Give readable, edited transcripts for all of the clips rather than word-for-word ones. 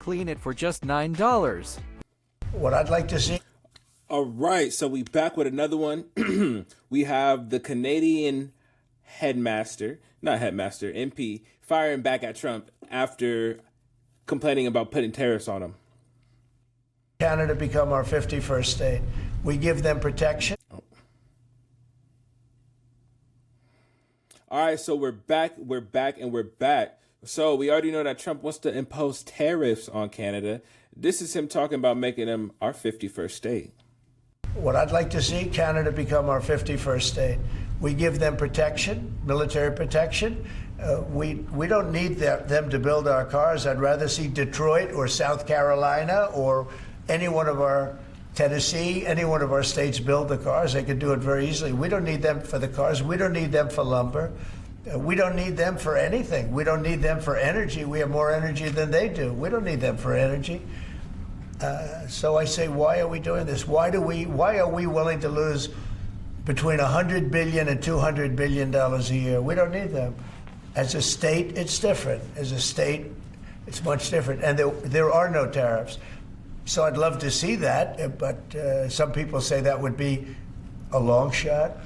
Clean it for just $9. What I'd like to see. All right, so we back with another one. We have the Canadian MP, firing back at Trump after complaining about putting tariffs on him. Canada become our 51st state. We give them protection. Oh. All right, so we're back. So we already know that Trump wants to impose tariffs on Canada. This is him talking about making them our 51st state. What I'd like to see, Canada become our 51st state. We give them protection, military protection. We don't need them to build our cars. I'd rather see Detroit or South Carolina or any one of our Tennessee, any one of our states build the cars. They could do it very easily. We don't need them for the cars. We don't need them for lumber. We don't need them for anything. We don't need them for energy. We have more energy than they do. We don't need them for energy. So I say, why are we doing this? Why are we willing to lose between $100 billion and $200 billion a year? We don't need them. As a state, it's different. As a state, it's much different. And there are no tariffs. So I'd love to see that, but some people say that would be a long shot.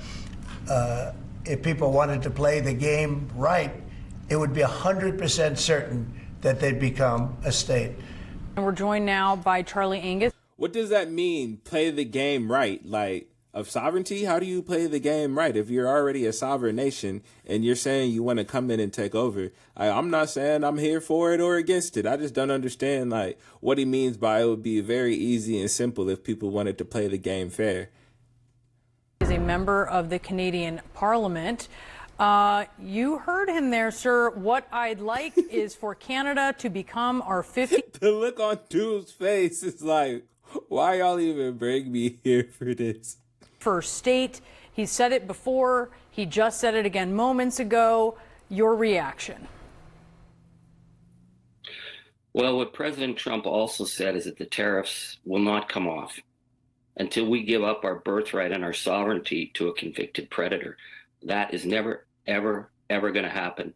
If people wanted to play the game right, it would be 100% certain that they'd become a state. And we're joined now by Charlie Angus. What does that mean, play the game right? Like, of sovereignty? How do you play the game right? If you're already a sovereign nation and you're saying you want to come in and take over, I'm not saying I'm here for it or against it. I just don't understand, like, what he means by it would be very easy and simple if people wanted to play the game fair. He's a member of the Canadian Parliament. You heard him there, sir. What I'd like is for Canada to become our 50th. The look on dude's face is like, why y'all even bring me here for this? First state. He said it before. He just said it again moments ago. Your reaction? Well, what President Trump also said is that the tariffs will not come off until we give up our birthright and our sovereignty to a convicted predator. That is never, ever, ever going to happen.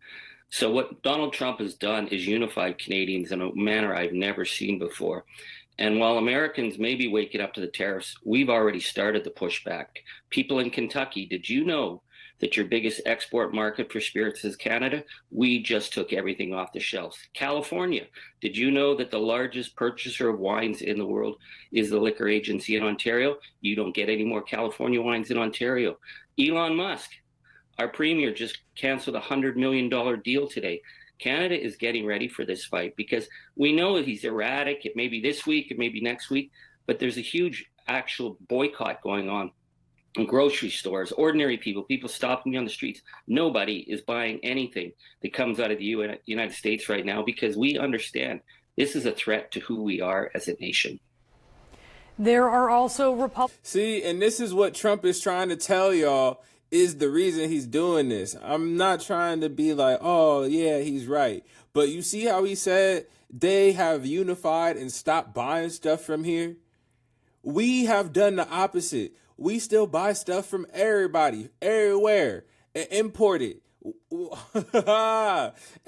So what Donald Trump has done is unified Canadians in a manner I've never seen before. And while Americans may be waking up to the tariffs, we've already started the pushback. People in Kentucky, did you know that your biggest export market for spirits is Canada? We just took everything off the shelves. California, did you know that the largest purchaser of wines in the world is the liquor agency in Ontario? You don't get any more California wines in Ontario. Elon Musk, our premier, just canceled a $100 million deal today. Canada is getting ready for this fight because we know that he's erratic. It may be this week, it may be next week, but there's a huge actual boycott going on in grocery stores, ordinary people stopping me on the streets. Nobody is buying anything that comes out of the United States right now because we understand this is a threat to who we are as a nation. There are also Republicans. See, and this is what Trump is trying to tell y'all is the reason he's doing this. I'm not trying to be like, oh, yeah, he's right. But you see how he said they have unified and stopped buying stuff from here? We have done the opposite. We still buy stuff from everybody, everywhere, and import it.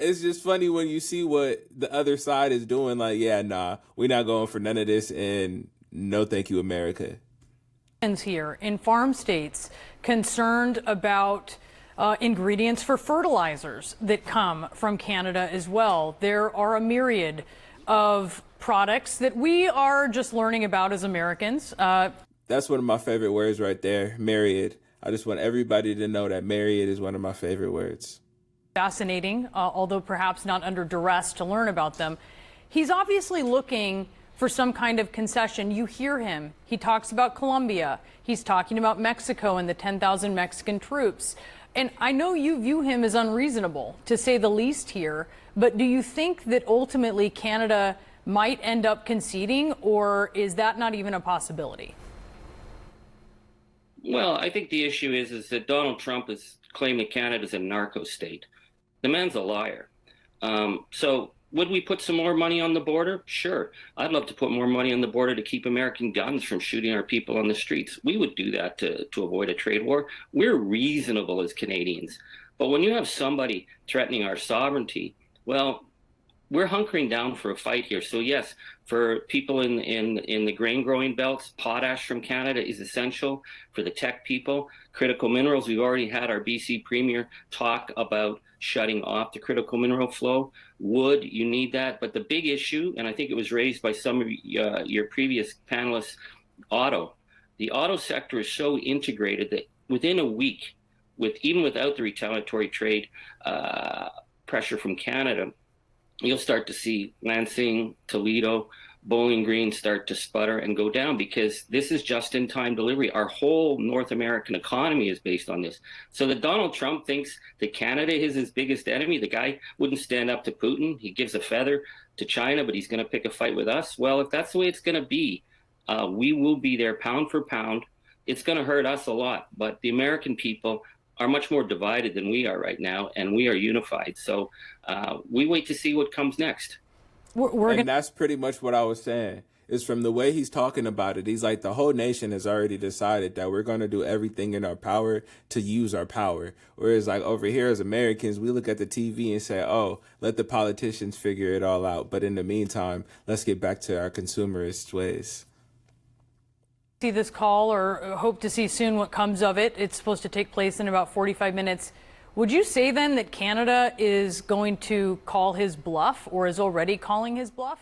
It's just funny when you see what the other side is doing. Like, yeah, nah, we're not going for none of this. And no, thank you, America. Here in farm states concerned about ingredients for fertilizers that come from Canada as well. There are a myriad of products that we are just learning about as Americans. That's one of my favorite words right there, myriad. I just want everybody to know that myriad is one of my favorite words. Fascinating, although perhaps not under duress to learn about them. He's obviously looking for some kind of concession. You hear him. He talks about Colombia. He's talking about Mexico and the 10,000 Mexican troops. And I know you view him as unreasonable, to say the least here, but do you think that ultimately Canada might end up conceding, or is that not even a possibility? Well, I think the issue is that Donald Trump is claiming Canada's a narco state. The man's a liar. So would we put some more money on the border? Sure. I'd love to put more money on the border to keep American guns from shooting our people on the streets. We would do that to avoid a trade war. We're reasonable as Canadians. But when you have somebody threatening our sovereignty, well, we're hunkering down for a fight here. So yes, for people in the grain growing belts, potash from Canada is essential. For the tech people, critical minerals, we've already had our BC Premier talk about shutting off the critical mineral flow. Wood, you need that. But the big issue, and I think it was raised by some of your previous panelists, auto. The auto sector is so integrated that within a week, even without the retaliatory trade pressure from Canada, you'll start to see Lansing, Toledo, Bowling Green start to sputter and go down, because this is just-in-time delivery. Our whole North American economy is based on this. So that Donald Trump thinks that Canada is his biggest enemy, the guy wouldn't stand up to Putin. He gives a feather to China, but he's going to pick a fight with us. Well, if that's the way it's going to be, we will be there pound for pound. It's going to hurt us a lot, but the American people are much more divided than we are right now, and we are unified. So we wait to see what comes next. And that's pretty much what I was saying. Is from the way he's talking about it, he's like, the whole nation has already decided that we're going to do everything in our power to use our power. Whereas like over here as Americans, we look at the TV and say, oh, let the politicians figure it all out. But in the meantime, let's get back to our consumerist ways. See this call, or hope to see soon what comes of it. It's supposed to take place in about 45 minutes. Would you say then that Canada is going to call his bluff, or is already calling his bluff?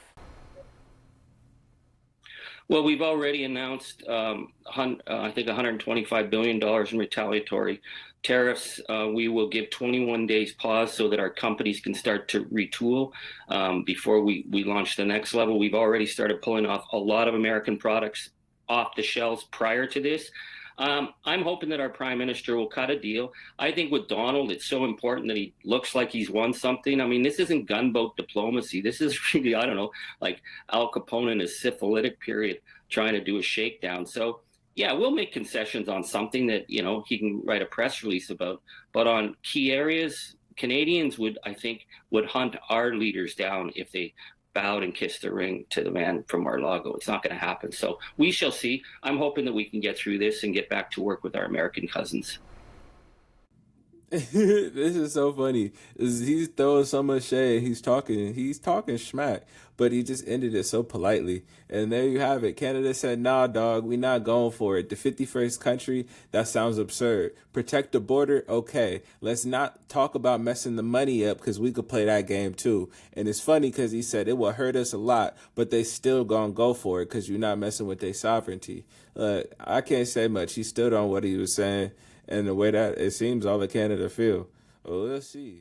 Well, we've already announced, I think, $125 billion in retaliatory tariffs. We will give 21 days pause so that our companies can start to retool before we launch the next level. We've already started pulling off a lot of American products off the shelves prior to this. I'm hoping that our prime minister will cut a deal. I think with Donald, it's so important that he looks like he's won something. I mean, this isn't gunboat diplomacy. This is really, I don't know, like Al Capone in his syphilitic period trying to do a shakedown. So, yeah, we'll make concessions on something that, you know, he can write a press release about. But on key areas, Canadians would hunt our leaders down if they bowed and kissed the ring to the man from Mar-a-Lago. It's not going to happen. So we shall see. I'm hoping that we can get through this and get back to work with our American cousins. This is so funny. He's throwing so much shade. He's talking smack, but he just ended it so politely. And there you have it. Canada said, nah, dog, we not going for it. The 51st country, that sounds absurd. Protect the border, okay. Let's not talk about messing the money up, because we could play that game too. And it's funny because he said it will hurt us a lot, but they still gonna go for it because you're not messing with their sovereignty. I can't say much. He stood on what he was saying and the way that it seems all of Canada feel. Well, let's see.